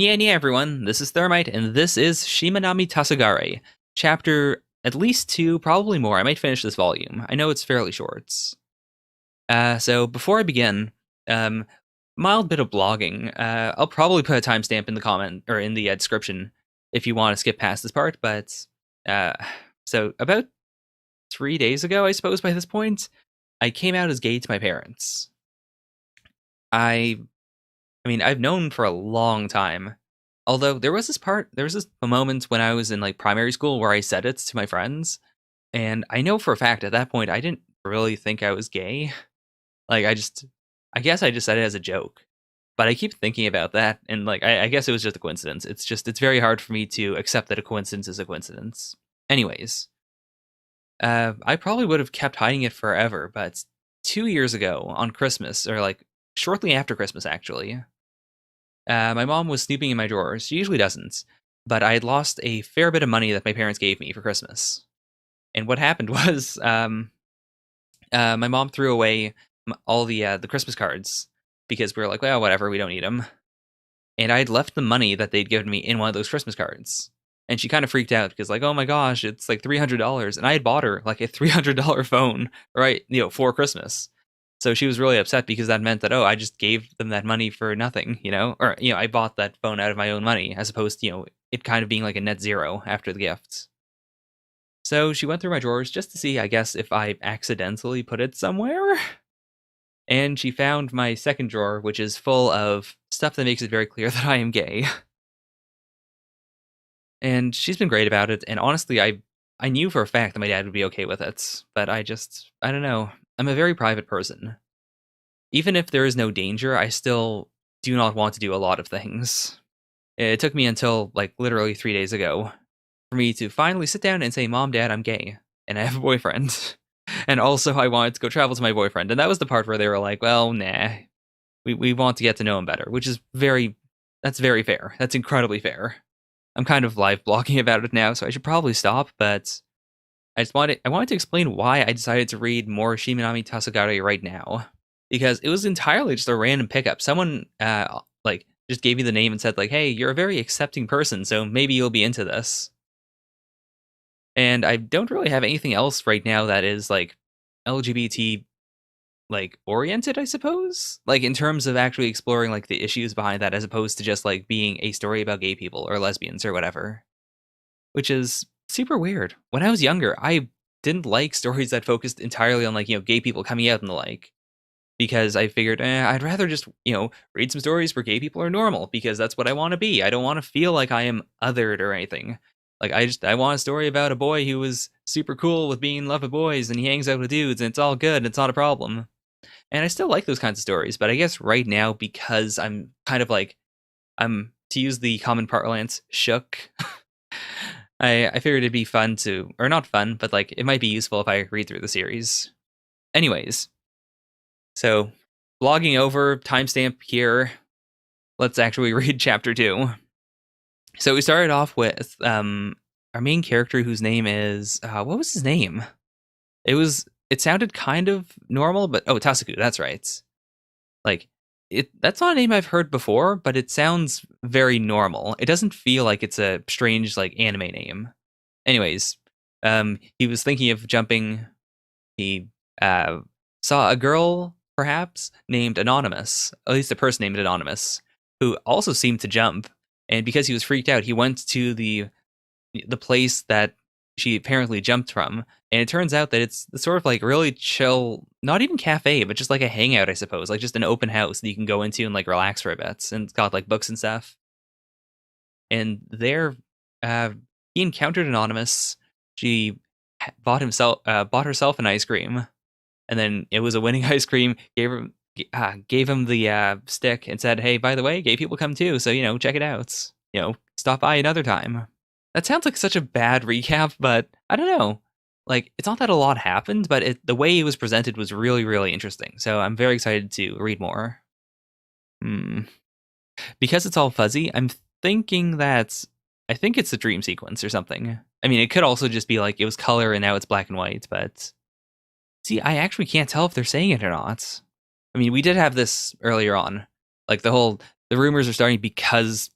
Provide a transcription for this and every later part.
Yeah, everyone, this is Thermite, and this is Shimanami Tasogare, chapter at least 2, probably more. I might finish this volume. I know it's fairly short. So before I begin, um, mild bit of blogging. I'll probably put a timestamp in the comment, or in the description, if you want to skip past this part, but, uh, so about 3 days ago, I suppose by this point, I came out as gay to my parents. I mean, I've known for a long time. Although there was this moment when I was in like primary school where I said it to my friends, and I know for a fact at that point I didn't really think I was gay. Like I guess I just said it as a joke. But I keep thinking about that, and like I guess it was just a coincidence. It's very hard for me to accept that a coincidence is a coincidence. Anyways, I probably would have kept hiding it forever, but 2 years ago on Christmas, or like shortly after Christmas actually, my mom was snooping in my drawers. She usually doesn't, but I had lost a fair bit of money that my parents gave me for Christmas. And what happened was, my mom threw away all the Christmas cards because we were like, well, whatever, we don't need them. And I had left the money that they'd given me in one of those Christmas cards. And she kind of freaked out because, like, oh my gosh, it's like $300, and I had bought her like a $300 phone, right? For Christmas. So she was really upset because that meant that, oh, I just gave them that money for nothing, or I bought that phone out of my own money, as opposed to it kind of being like a net zero after the gift. So she went through my drawers just to see, I guess, if I accidentally put it somewhere. And she found my second drawer, which is full of stuff that makes it very clear that I am gay. And she's been great about it, and honestly, I knew for a fact that my dad would be okay with it, but I don't know. I'm a very private person. Even if there is no danger, I still do not want to do a lot of things. It took me until, like, literally 3 days ago for me to finally sit down and say, Mom, Dad, I'm gay, and I have a boyfriend. And also, I wanted to go travel to my boyfriend, and that was the part where they were like, well, nah, we want to get to know him better, which is that's very fair. That's incredibly fair. I'm kind of live blogging about it now, so I should probably stop, but I wanted to explain why I decided to read more Shimanami Tasogare right now. Because it was entirely just a random pickup. Someone, just gave me the name and said, like, hey, you're a very accepting person, so maybe you'll be into this. And I don't really have anything else right now that is, like, LGBT, like, oriented, I suppose? Like, in terms of actually exploring, like, the issues behind that, as opposed to just, like, being a story about gay people or lesbians or whatever. Which is super weird. When I was younger, I didn't like stories that focused entirely on, like, gay people coming out and the like. Because I figured, I'd rather just, read some stories where gay people are normal, because that's what I want to be. I don't want to feel like I am othered or anything. Like, I want a story about a boy who was super cool with being in love with boys, and he hangs out with dudes, and it's all good, and it's not a problem. And I still like those kinds of stories, but I guess right now, because I'm kind of like, to use the common parlance, shook. I figured it'd be fun to, or not fun, but like, it might be useful if I read through the series. Anyways. So, blogging over, timestamp here. Let's actually read chapter 2. So we started off with our main character, whose name is what was his name? It sounded kind of normal, but Tasaku, that's right. Like that's not a name I've heard before, but it sounds very normal. It doesn't feel like it's a strange like anime name. Anyways, he was thinking of jumping. He saw a girl, perhaps, named Anonymous, at least a person named Anonymous, who also seemed to jump. And because he was freaked out, he went to the place that she apparently jumped from. And it turns out that it's the sort of like really chill, not even cafe, but just like a hangout, I suppose, like just an open house that you can go into and like relax for a bit. And it's got like books and stuff. And there, he encountered Anonymous. She bought herself an ice cream. And then it was a winning ice cream, gave him the stick and said, hey, by the way, gay people come too, so, check it out. Stop by another time. That sounds like such a bad recap, but I don't know. Like, it's not that a lot happened, but the way it was presented was really, really interesting. So I'm very excited to read more. Because it's all fuzzy, I think it's a dream sequence or something. I mean, it could also just be like it was color and now it's black and white, but... See, I actually can't tell if they're saying it or not. I mean, we did have this earlier on. Like, the rumors are starting because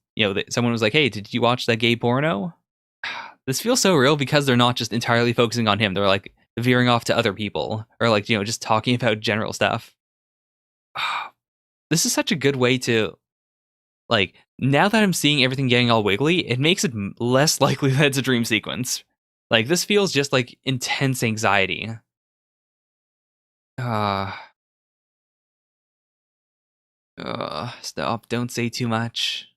someone was like, "Hey, did you watch that gay porno?" This feels so real because they're not just entirely focusing on him. They're like veering off to other people or like, just talking about general stuff. This is such a good way to like now that I'm seeing everything getting all wiggly, it makes it less likely that it's a dream sequence. Like this feels just like intense anxiety. Uh, Stop, don't say too much.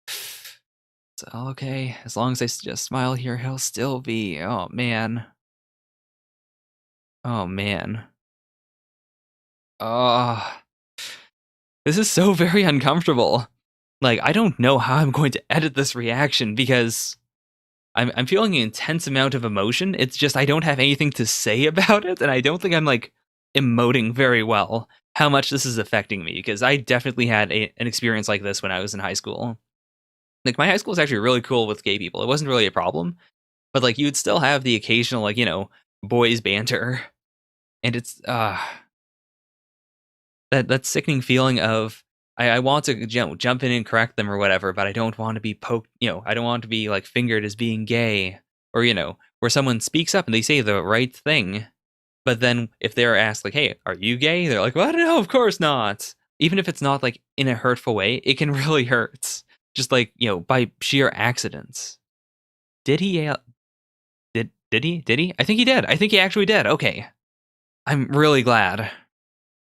It's all okay. As long as I just smile here, he'll still be. Oh man. Oh man. Oh, this is so very uncomfortable. Like, I don't know how I'm going to edit this reaction because I'm feeling an intense amount of emotion. It's just I don't have anything to say about it, and I don't think I'm like emoting very well how much this is affecting me because I definitely had an experience like this when I was in high school. Like my high school was actually really cool with gay people. It wasn't really a problem, but like you'd still have the occasional like, boys banter. And it's that sickening feeling of I want to jump in and correct them or whatever, but I don't want to be poked, I don't want to be like fingered as being gay or where someone speaks up and they say the right thing, but then if they're asked like, "Hey, are you gay?" They're like, "Well, no, of course not." Even if it's not like in a hurtful way, it can really hurt. Just like, by sheer accidents. Did he did he? I think he did. I think he actually did. Okay. I'm really glad.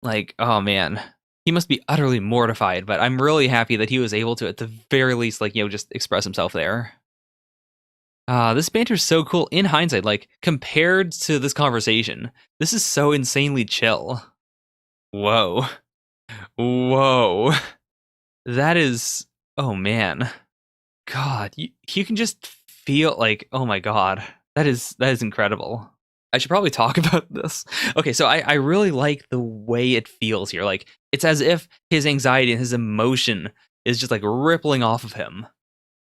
Like, oh man, he must be utterly mortified, but I'm really happy that he was able to, at the very least, like, just express himself there. This banter's so cool in hindsight, like, compared to this conversation. This is so insanely chill. Whoa. Whoa. That is, oh man. God, you can just feel like, oh my god. That is incredible. I should probably talk about this. Okay, so I really like the way it feels here. Like, it's as if his anxiety and his emotion is just like rippling off of him.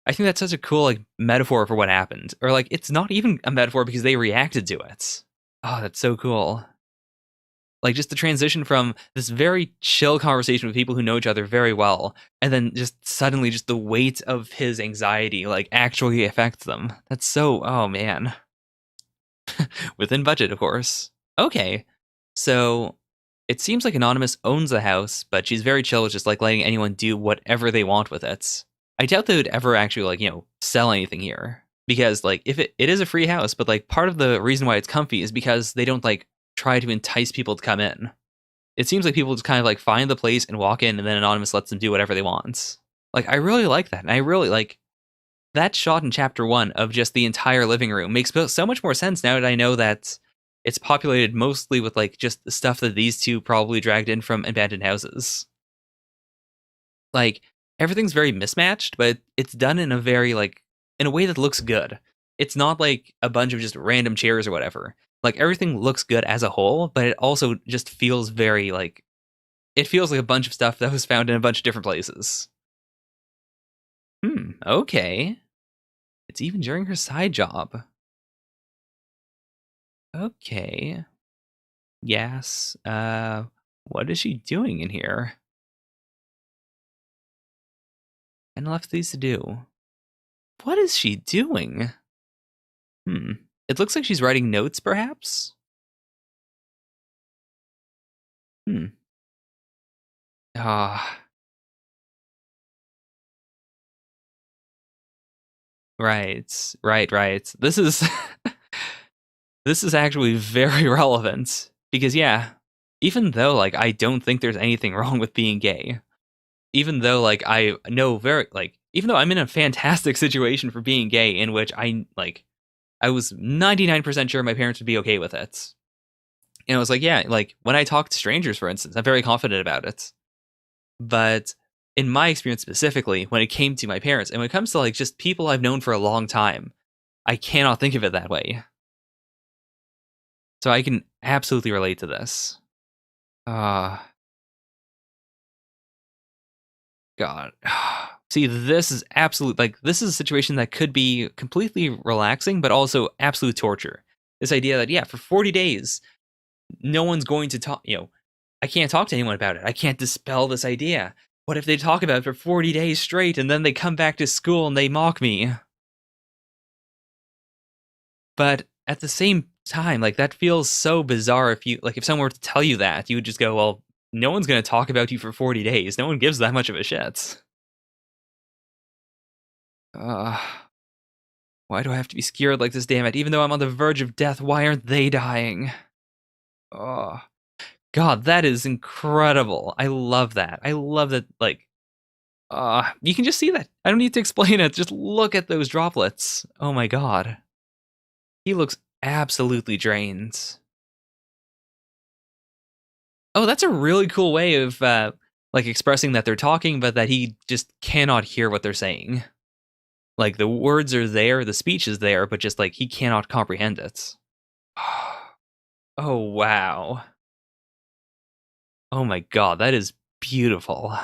I think that's such a cool like metaphor for what happened. Or like it's not even a metaphor because they reacted to it. Oh, that's so cool. Like just the transition from this very chill conversation with people who know each other very well, and then just suddenly just the weight of his anxiety like actually affects them. That's so, oh man. Within budget, of course. Okay. So it seems like Anonymous owns the house, but she's very chill with just like letting anyone do whatever they want with it. I doubt they would ever actually like, sell anything here. Because like if it is a free house, but like part of the reason why it's comfy is because they don't like try to entice people to come in. It seems like people just kind of like find the place and walk in and then Anonymous lets them do whatever they want. Like I really like that. And I really like that shot in chapter 1 of just the entire living room makes so much more sense now that I know that it's populated mostly with like just the stuff that these two probably dragged in from abandoned houses. Like everything's very mismatched, but it's done in a very like in a way that looks good. It's not like a bunch of just random chairs or whatever. Like everything looks good as a whole, but it also just feels very like it feels like a bunch of stuff that was found in a bunch of different places. Okay. It's even during her side job. Okay. Yes. What is she doing in here? And left these to do. What is she doing? It looks like she's writing notes, perhaps? Hmm. Ah. Right. Right. This is this is actually very relevant. Because yeah, even though like I don't think there's anything wrong with being gay, even though like I know very like even though I'm in a fantastic situation for being gay in which I was 99% sure my parents would be okay with it. And I was like, yeah, like when I talk to strangers, for instance, I'm very confident about it. But in my experience specifically, when it came to my parents, and when it comes to like just people I've known for a long time, I cannot think of it that way. So I can absolutely relate to this. God. See, this is absolute like this is a situation that could be completely relaxing, but also absolute torture. This idea that, yeah, for 40 days, no one's going to talk, I can't talk to anyone about it. I can't dispel this idea. What if they talk about it for 40 days straight and then they come back to school and they mock me? But at the same time, like, that feels so bizarre if someone were to tell you that, you would just go, "Well, no one's gonna talk about you for 40 days. No one gives that much of a shit." Ugh. Why do I have to be scared like this, damn it? Even though I'm on the verge of death, why aren't they dying? Oh, God, that is incredible. I love that. I love that, like, you can just see that. I don't need to explain it. Just look at those droplets. Oh my God. He looks absolutely drained. Oh, that's a really cool way of, like, expressing that they're talking, but that he just cannot hear what they're saying. Like, the words are there, the speech is there, but just, like, he cannot comprehend it. Oh, wow. Oh my God, that is beautiful.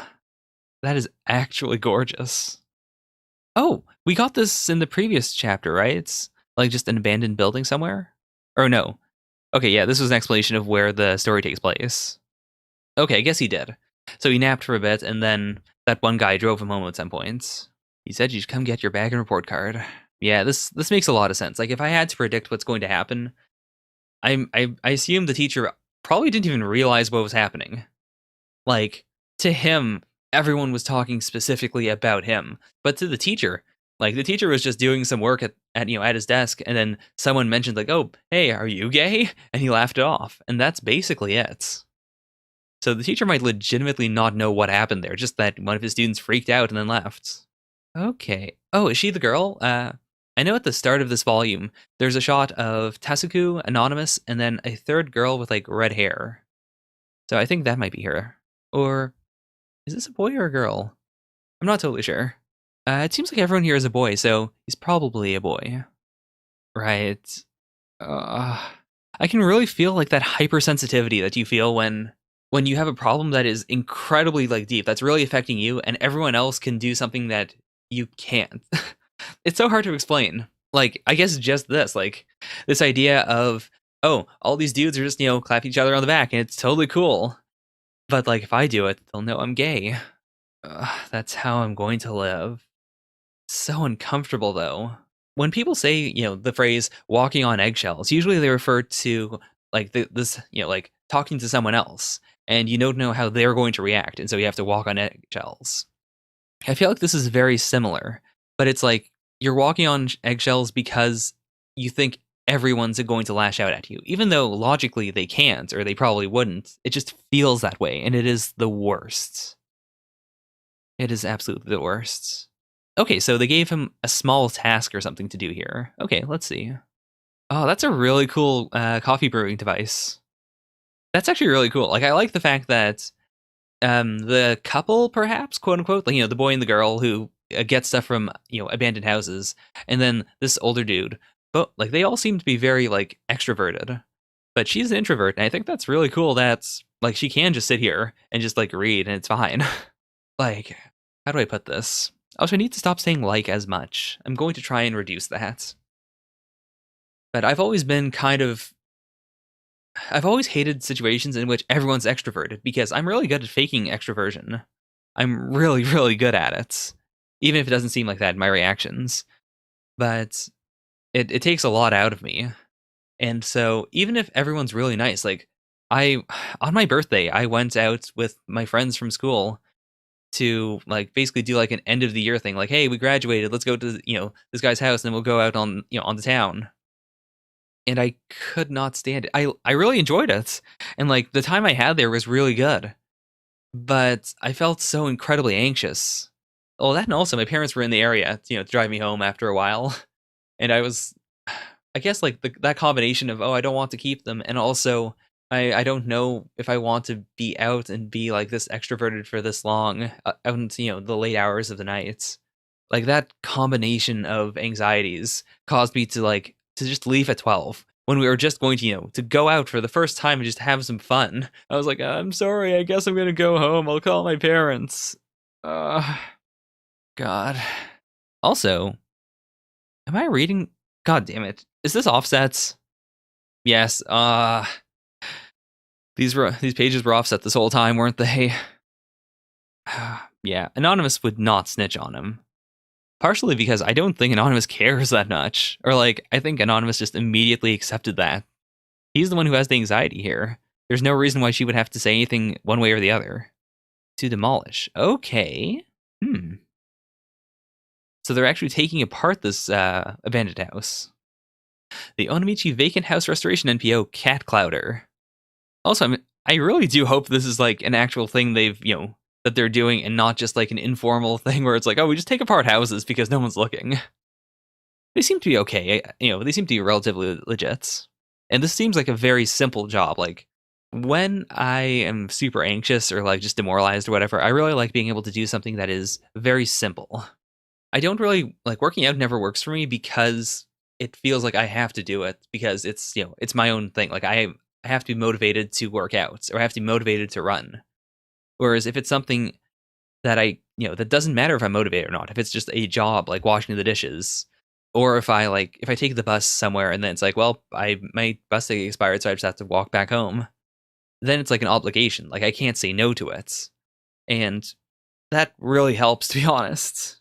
That is actually gorgeous. Oh, we got this in the previous chapter, right? It's, like, just an abandoned building somewhere? Or no. Okay, yeah, this was an explanation of where the story takes place. Okay, I guess he did. So he napped for a bit, and then that one guy drove him home at some point. He said you should come get your bag and report card. Yeah, this makes a lot of sense. Like, if I had to predict what's going to happen, I assume the teacher probably didn't even realize what was happening. Like, to him, everyone was talking specifically about him. But to the teacher, like, the teacher was just doing some work at his desk, and then someone mentioned, like, "Oh, hey, are you gay?" And he laughed it off. And that's basically it. So the teacher might legitimately not know what happened there, just that one of his students freaked out and then left. Okay. Oh, is she the girl? I know at the start of this volume, there's a shot of Tasuku, Anonymous, and then a third girl with, like, red hair. So I think that might be her. Or is this a boy or a girl? I'm not totally sure. It seems like everyone here is a boy, so he's probably a boy. Right. Uh, I can really feel, like, that hypersensitivity that you feel when you have a problem that is incredibly, like, deep, that's really affecting you, and everyone else can do something that you can't. It's so hard to explain. Like, I guess just this, like, this idea of, oh, all these dudes are just, clapping each other on the back, and it's totally cool. But, like, if I do it, they'll know I'm gay. That's how I'm going to live. So uncomfortable, though. When people say, the phrase walking on eggshells, usually they refer to, like, like, talking to someone else, and you don't know how they're going to react, and so you have to walk on eggshells. I feel like this is very similar, but it's like you're walking on eggshells because you think everyone's going to lash out at you, even though logically they can't or they probably wouldn't. It just feels that way, and it is the worst. It is absolutely the worst. Okay, so they gave him a small task or something to do here. Okay, let's see. Oh, that's a really cool coffee brewing device. That's actually really cool. Like, I like the fact that the couple, perhaps, quote unquote, like, the boy and the girl who get stuff from, abandoned houses, and then this older dude, but, like, they all seem to be very, like, extroverted. But she's an introvert, and I think that's really cool. That's, like, she can just sit here and just, like, read, and it's fine. Like, how do I put this? Also, I need to stop saying like as much. I'm going to try and reduce that. But I've always hated situations in which everyone's extroverted because I'm really good at faking extroversion. I'm really, really good at it. Even if it doesn't seem like that in my reactions. But it takes a lot out of me. And so even if everyone's really nice, like, I on my birthday, I went out with my friends from school to, like, basically do, like, an end of the year thing. Like, hey, we graduated. Let's go to, this guy's house, and then we'll go out on the town. And I could not stand it. I really enjoyed it, and, like, the time I had there was really good, but I felt so incredibly anxious. Well, that and also my parents were in the area, to drive me home after a while, and I guess, like, that combination of, oh, I don't want to keep them, and also I don't know if I want to be out and be, like, this extroverted for this long, out into, the late hours of the night. Like, that combination of anxieties caused me to just leave at 12 when we were just going to, to go out for the first time and just have some fun. I was like, "I'm sorry, I guess I'm gonna go home. I'll call my parents." Uh, God. Also, am I reading? God damn it. Is this offsets? Yes. These pages were offset this whole time, weren't they? Yeah, Anonymous would not snitch on him. Partially because I don't think Anonymous cares that much. Or, like, I think Anonymous just immediately accepted that. He's the one who has the anxiety here. There's no reason why she would have to say anything one way or the other. To demolish. Okay. So they're actually taking apart this abandoned house. The Onamichi Vacant House Restoration NPO Cat Clouder. Also, I really do hope this is like an actual thing that they're doing and not just like an informal thing where it's like, oh, we just take apart houses because no one's looking. They seem to be okay. They seem to be relatively legit. And this seems like a very simple job. Like, when I am super anxious or like just demoralized or whatever, I really like being able to do something that is very simple. I don't really like working out never works for me because it feels like I have to do it because it's my own thing. Like I have to be motivated to work out or I have to be motivated to run. Whereas if it's something that that doesn't matter if I'm motivated or not. If it's just a job like washing the dishes, or if I take the bus somewhere and then it's like, well, my bus ticket expired, so I just have to walk back home. Then it's like an obligation. Like I can't say no to it. And that really helps, to be honest.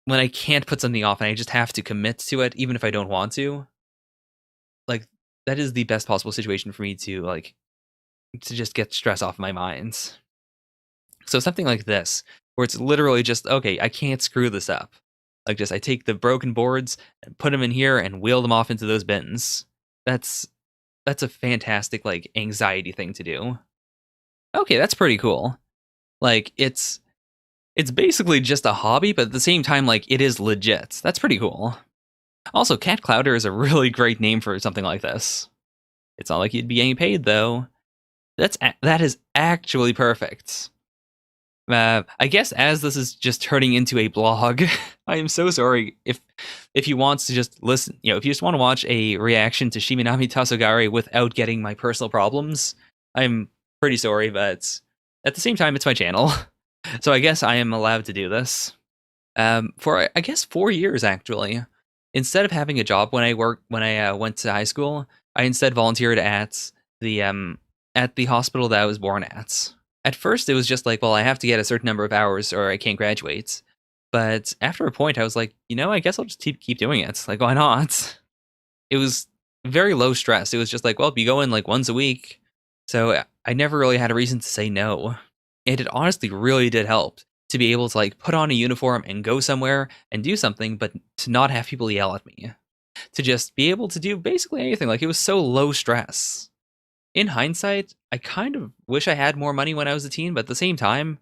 When I can't put something off and I just have to commit to it, even if I don't want to, like that is the best possible situation for me to just get stress off my mind. So something like this, where it's literally just, okay, I can't screw this up. Like just I take the broken boards and put them in here and wheel them off into those bins. That's a fantastic like anxiety thing to do. Okay, that's pretty cool. Like it's basically just a hobby, but at the same time, like it is legit. That's pretty cool. Also, Cat Clouder is a really great name for something like this. It's not like you'd be getting paid though. That is actually perfect. I guess as this is just turning into a blog, I am so sorry if you want to just listen. If you just want to watch a reaction to Shimanami Tasogare without getting my personal problems, I'm pretty sorry, but at the same time, it's my channel, so I guess I am allowed to do this. For I guess 4 years actually. Instead of having a job when I went to high school, I instead volunteered at the hospital that I was born at. At first, it was just like, well, I have to get a certain number of hours or I can't graduate. But after a point, I was like, I guess I'll just keep doing it. Like, why not? It was very low stress. It was just like, well, you go in like once a week. So I never really had a reason to say no. And it honestly really did help to be able to like put on a uniform and go somewhere and do something, but to not have people yell at me. To just be able to do basically anything. Like, it was so low stress. In hindsight, I kind of wish I had more money when I was a teen, but at the same time,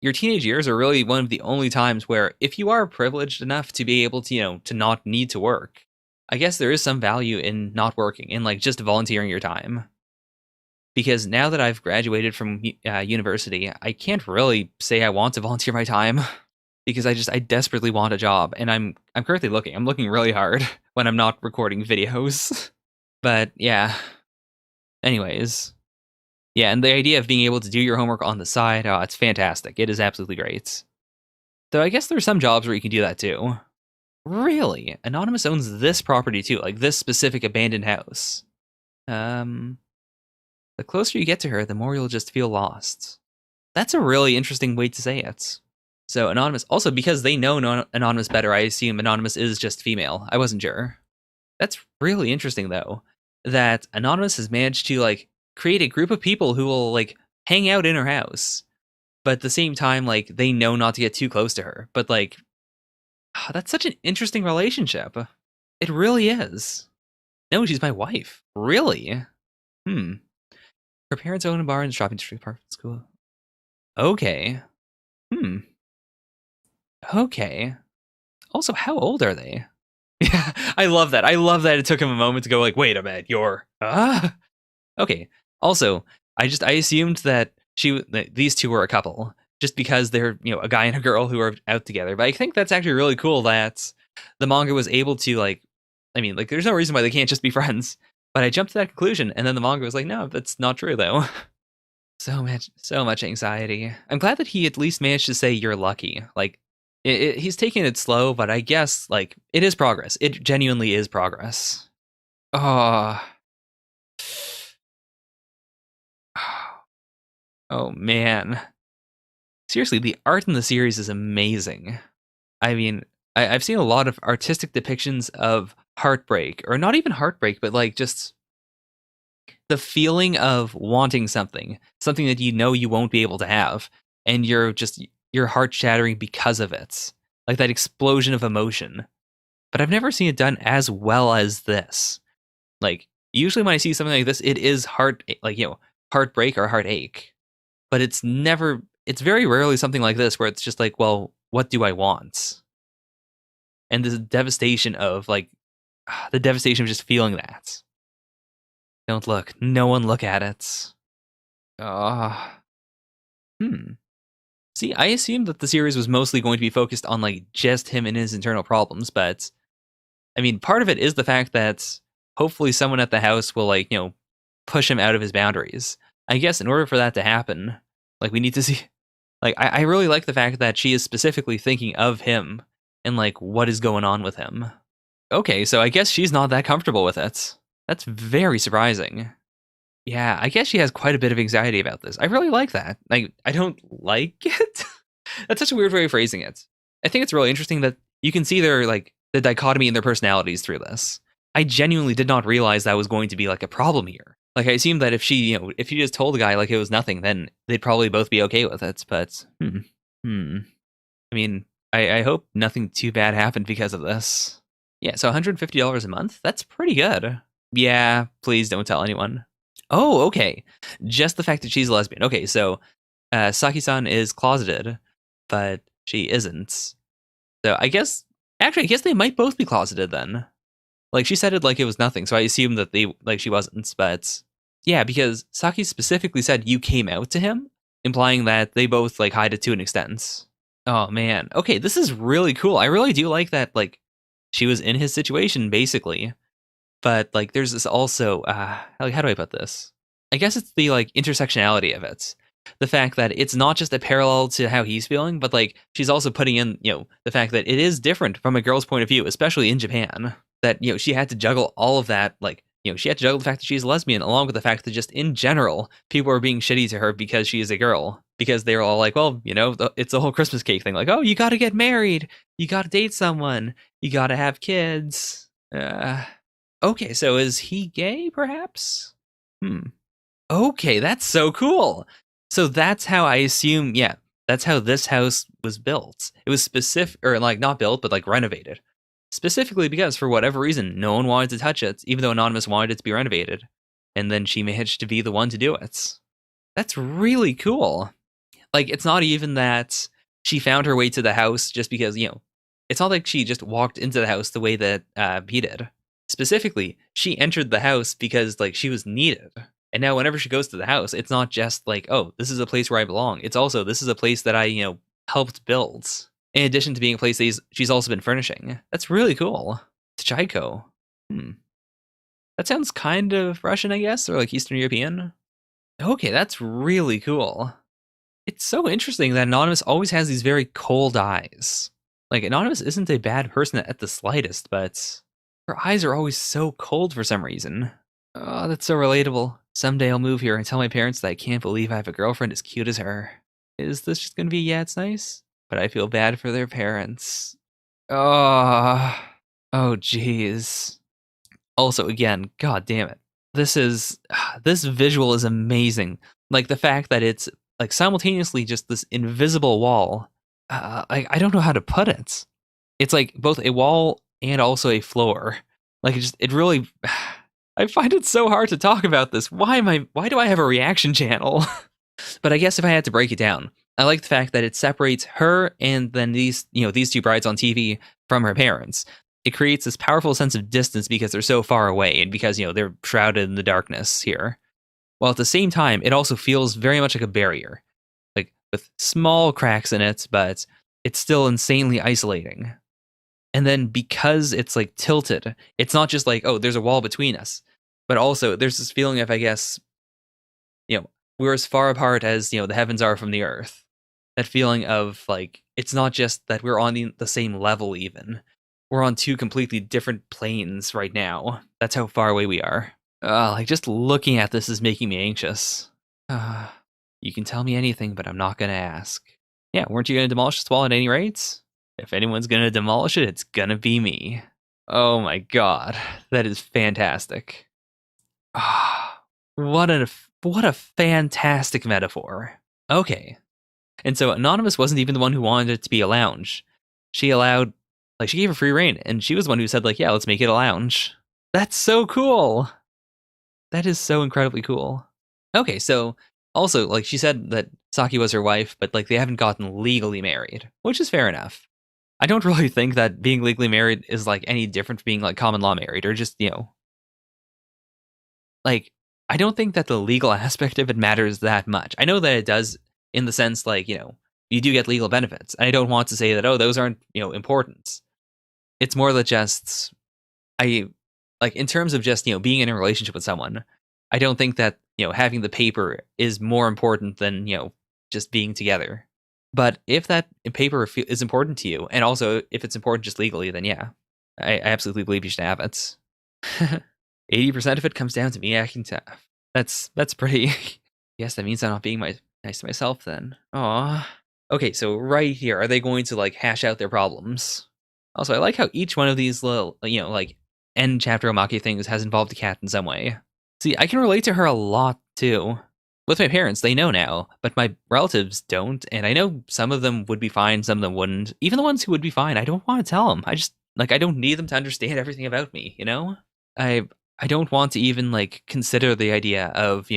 your teenage years are really one of the only times where if you are privileged enough to be able to, to not need to work, I guess there is some value in not working and like just volunteering your time. Because now that I've graduated from university, I can't really say I want to volunteer my time because I desperately want a job and I'm currently looking. I'm looking really hard when I'm not recording videos. But yeah. Anyways, yeah, and the idea of being able to do your homework on the side, oh, it's fantastic. It is absolutely great. Though I guess there's some jobs where you can do that too. Really? Anonymous owns this property too, like this specific abandoned house. The closer you get to her, the more you'll just feel lost. That's a really interesting way to say it. So Anonymous, also because they know Anonymous better, I assume Anonymous is just female. I wasn't sure. That's really interesting though, that Anonymous has managed to like create a group of people who will like hang out in her house, but at the same time, like they know not to get too close to her. But like, that's such an interesting relationship. It really is. No, she's my wife. Really? Her parents own a bar and shopping district park at school. Okay. Okay. Also, how old are they? Yeah, I love that. I love that it took him a moment to go like, wait a minute, you're okay. Also, I assumed that these two were a couple just because they're a guy and a girl who are out together. But I think that's actually really cool that the manga was able to like, I mean, like there's no reason why they can't just be friends. But I jumped to that conclusion, and then the manga was like, no, that's not true though. So much anxiety. I'm glad that he at least managed to say you're lucky. Like he's taking it slow, but I guess like it is progress. It genuinely is progress. Oh. Oh man. Seriously, the art in the series is amazing. I mean, I've seen a lot of artistic depictions of heartbreak, or not even heartbreak, but like just the feeling of wanting something that you know you won't be able to have, and your heart shattering because of it. Like that explosion of emotion. But I've never seen it done as well as this. Like usually when I see something like this, it is heartbreak or heartache. But it's very rarely something like this where it's just like, well, what do I want? And the devastation of the devastation of just feeling that. Don't look. No one look at it. Ah. Hmm. See, I assumed that the series was mostly going to be focused on like just him and his internal problems, but I mean, part of it is the fact that hopefully someone at the house will push him out of his boundaries. I guess in order for that to happen, like we need to see like I really like the fact that she is specifically thinking of him and like what is going on with him. Okay, so I guess she's not that comfortable with it. That's very surprising. Yeah, I guess she has quite a bit of anxiety about this. I really like that. Like, I don't like it. That's such a weird way of phrasing it. I think it's really interesting that you can see their the dichotomy in their personalities through this. I genuinely did not realize that was going to be like a problem here. Like I assumed that if she just told the guy like it was nothing, then they'd probably both be okay with it. But I mean, I hope nothing too bad happened because of this. Yeah, so $150 a month? That's pretty good. Yeah, please don't tell anyone. Oh, okay. Just the fact that she's a lesbian. Okay, so Saki-san is closeted, but she isn't. So I guess they might both be closeted then. Like she said it like it was nothing, so I assumed that she wasn't, but yeah, because Saki specifically said you came out to him, implying that they both like hide it to an extent. Oh man. Okay, this is really cool. I really do like that she was in his situation basically. But like there's this also like how do I put this? I guess it's the like intersectionality of it. The fact that it's not just a parallel to how he's feeling, but like she's also putting in, the fact that it is different from a girl's point of view, especially in Japan. That, she had to juggle all of that, she had to juggle the fact that she's a lesbian, along with the fact that just in general, people are being shitty to her because she is a girl. Because they're all like, well, it's the whole Christmas cake thing. Like, oh, you gotta get married. You gotta date someone. You gotta have kids. Okay, so is he gay, perhaps? Okay, that's so cool. So that's how I assume, yeah, that's how this house was built. It was specific, or like not built, but like renovated. Specifically because for whatever reason, no one wanted to touch it, even though Anonymous wanted it to be renovated. And then she managed to be the one to do it. That's really cool. Like, it's not even that she found her way to the house just because, it's not like she just walked into the house the way that he did. Specifically, she entered the house because, she was needed. And now whenever she goes to the house, it's not just like, oh, this is a place where I belong. It's also, this is a place that I, helped build. In addition to being a place that she's also been furnishing. That's really cool. Tchaiko. That sounds kind of Russian, I guess, or like Eastern European. Okay, that's really cool. It's so interesting that Anonymous always has these very cold eyes. Like, Anonymous isn't a bad person at the slightest, but her eyes are always so cold for some reason. Oh, that's so relatable. Someday I'll move here and tell my parents that I can't believe I have a girlfriend as cute as her. Is this just gonna be, yeah, it's nice? But I feel bad for their parents. Oh, jeez. Also, again, god damn it. This visual is amazing. Like, the fact that it's, simultaneously just this invisible wall. I don't know how to put it. It's, both a wall and also a floor. It really... I find it so hard to talk about this. Why do I have a reaction channel? But I guess if I had to break it down, I like the fact that it separates her and then these two brides on TV from her parents. It creates this powerful sense of distance because they're so far away and because, they're shrouded in the darkness here. While at the same time, it also feels very much like a barrier, with small cracks in it, but it's still insanely isolating. And then because it's tilted, it's not just oh, there's a wall between us, but also there's this feeling of, I guess, we're as far apart as, the heavens are from the earth. That feeling of it's not just that we're on the same level even. We're on two completely different planes right now. That's how far away we are. Just looking at this is making me anxious. You can tell me anything, but I'm not gonna ask. Yeah, weren't you gonna demolish this wall at any rates? If anyone's gonna demolish it, it's gonna be me. Oh my god, that is fantastic. Ah, what a fantastic metaphor. Okay. And so Anonymous wasn't even the one who wanted it to be a lounge. She allowed, like, she gave her free reign, and she was the one who said, like, yeah, let's make it a lounge. That's so cool. That is so incredibly cool. Okay, so also, like, she said that Saki was her wife, but, like, they haven't gotten legally married, which is fair enough. I don't really think that being legally married is, like, any different from being, like, common law married, or just, like, I don't think that the legal aspect of it matters that much. I know that it does in the sense, like, you do get legal benefits. I don't want to say that, oh, those aren't, important. It's more that just, I, like, in terms of just, being in a relationship with someone, I don't think that, having the paper is more important than, just being together. But if that paper is important to you, and also if it's important just legally, then yeah, I absolutely believe you should have it. 80% of it comes down to me acting tough. That's pretty. Yes, that means I'm not being nice to myself then. Aw. Okay, so right here, are they going to like hash out their problems? Also, I like how each one of these little, like end chapter Omake things has involved a cat in some way. See, I can relate to her a lot too. With my parents, they know now, but my relatives don't, and I know some of them would be fine, some of them wouldn't. Even the ones who would be fine, I don't want to tell them. I just, like, I don't need them to understand everything about me, I I don't want to even like consider the idea of,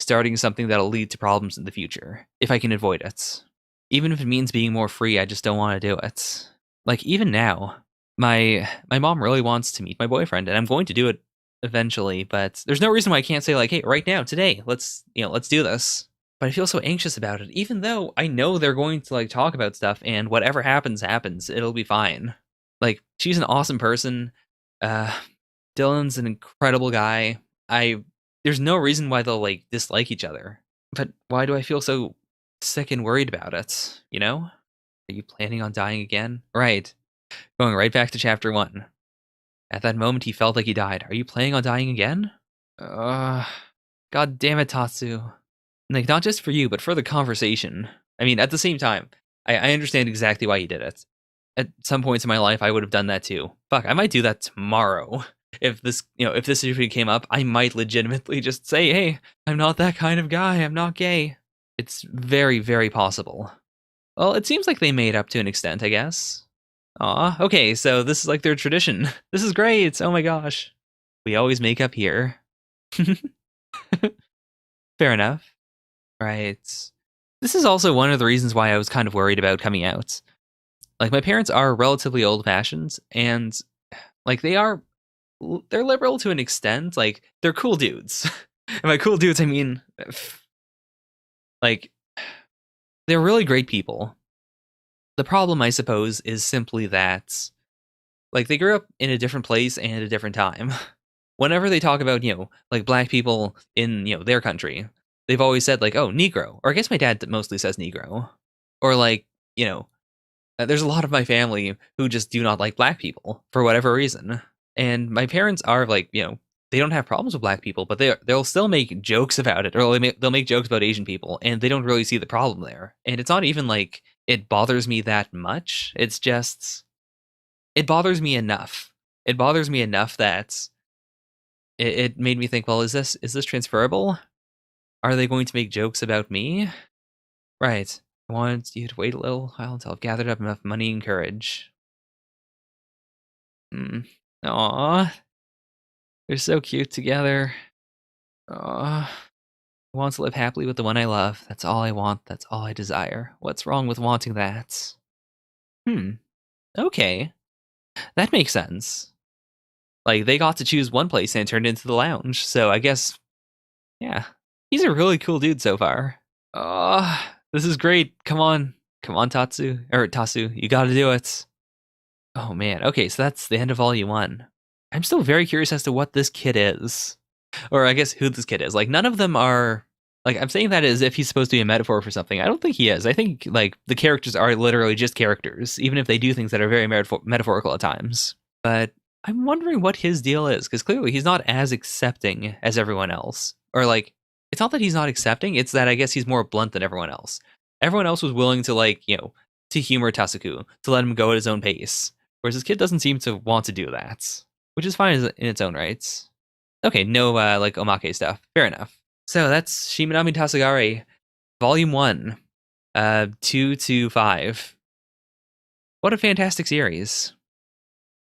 starting something that'll lead to problems in the future if I can avoid it. Even if it means being more free, I just don't want to do it. Like even now, my mom really wants to meet my boyfriend and I'm going to do it eventually, but there's no reason why I can't say like, "Hey, right now, today, let's do this." But I feel so anxious about it even though I know they're going to like talk about stuff and whatever happens happens. It'll be fine. Like she's an awesome person. Uh Dylan's an incredible guy. There's no reason why they'll like dislike each other. But why do I feel so sick and worried about it? Are you planning on dying again? Right. Going right back to chapter 1. At that moment he felt like he died. Are you planning on dying again? Uh God damn it, Tatsu. Like not just for you, but for the conversation. I mean, at the same time, I understand exactly why he did it. At some points in my life I would have done that too. Fuck, I might do that tomorrow. If this situation came up, I might legitimately just say, "Hey, I'm not that kind of guy. I'm not gay." It's very, very possible. Well, it seems like they made up to an extent, I guess. Aw, okay, so this is like their tradition. This is great. Oh my gosh. We always make up here. Fair enough. Right. This is also one of the reasons why I was kind of worried about coming out. Like my parents are relatively old-fashioned and like they're liberal to an extent. Like they're cool dudes. And by cool dudes, I mean like they're really great people. The problem, I suppose, is simply that like they grew up in a different place and at a different time. Whenever they talk about like black people in their country, they've always said like, oh, Negro, or I guess my dad mostly says Negro, or like there's a lot of my family who just do not like black people for whatever reason. And my parents are like, they don't have problems with black people, but they'll still make jokes about it, or they'll make jokes about Asian people, and they don't really see the problem there. And it's not even like it bothers me that much. It's just it bothers me enough. It bothers me enough that it made me think, well, is this transferable? Are they going to make jokes about me? Right. I want you to wait a little while until I've gathered up enough money and courage. Hmm. Aww. They're so cute together. Aww. I want to live happily with the one I love. That's all I want. That's all I desire. What's wrong with wanting that? Okay. That makes sense. Like, they got to choose one place and it turned into the lounge. So I guess, yeah. He's a really cool dude so far. This is great. Come on. Come on, Tatsu. You gotta do it. Oh, man. Okay, so that's the end of Volume 1. I'm still very curious as to what this kid is. Or I guess who this kid is. Like, none of them are... Like, I'm saying that as if he's supposed to be a metaphor for something. I don't think he is. I think, like, the characters are literally just characters, even if they do things that are very metaphorical at times. But I'm wondering what his deal is, because clearly he's not as accepting as everyone else. Or, like, it's not that he's not accepting, it's that I guess he's more blunt than everyone else. Everyone else was willing to, like, to humor Tasuku, to let him go at his own pace. Whereas this kid doesn't seem to want to do that, which is fine in its own rights. Okay, no, like, omake stuff. Fair enough. So that's Shimanami Tasogare, Volume 1, 2 to 5. What a fantastic series.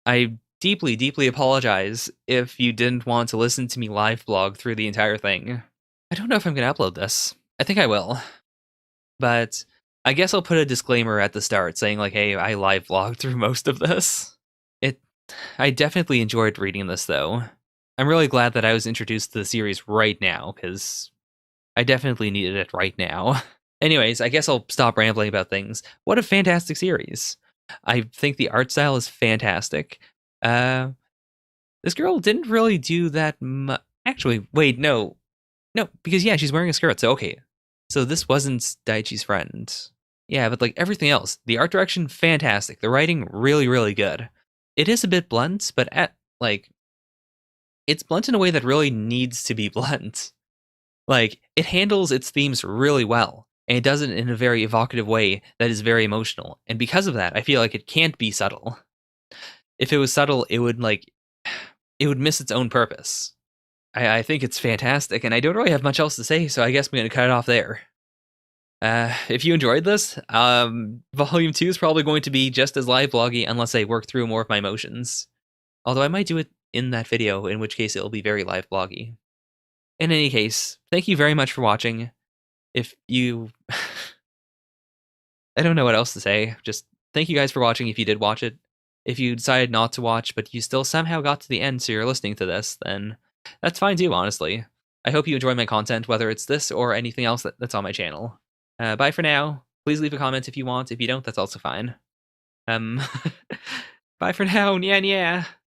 I deeply, deeply apologize if you didn't want to listen to me live blog through the entire thing. I don't know if I'm going to upload this. I think I will. But I guess I'll put a disclaimer at the start saying, like, hey, I live vlogged through most of this. I definitely enjoyed reading this, though. I'm really glad that I was introduced to the series right now, because I definitely needed it right now. Anyways, I guess I'll stop rambling about things. What a fantastic series. I think the art style is fantastic. This girl didn't really do that much. Actually, wait, no. No, because yeah, she's wearing a skirt, so okay. So this wasn't Daichi's friend. Yeah, but like everything else, the art direction, fantastic. The writing, really, really good. It is a bit blunt, but it's blunt in a way that really needs to be blunt. Like, it handles its themes really well, and it does it in a very evocative way that is very emotional. And because of that, I feel like it can't be subtle. If it was subtle, it would miss its own purpose. I think it's fantastic, and I don't really have much else to say, so I guess I'm going to cut it off there. If you enjoyed this, Volume 2 is probably going to be just as live vloggy unless I work through more of my emotions. Although I might do it in that video, in which case it'll be very live vloggy. In any case, thank you very much for watching. If you... I don't know what else to say. Just thank you guys for watching if you did watch it. If you decided not to watch, but you still somehow got to the end so you're listening to this, then that's fine too, honestly. I hope you enjoy my content, whether it's this or anything else that's on my channel. Bye for now. Please leave a comment if you want. If you don't, that's also fine. Bye for now. Yeah.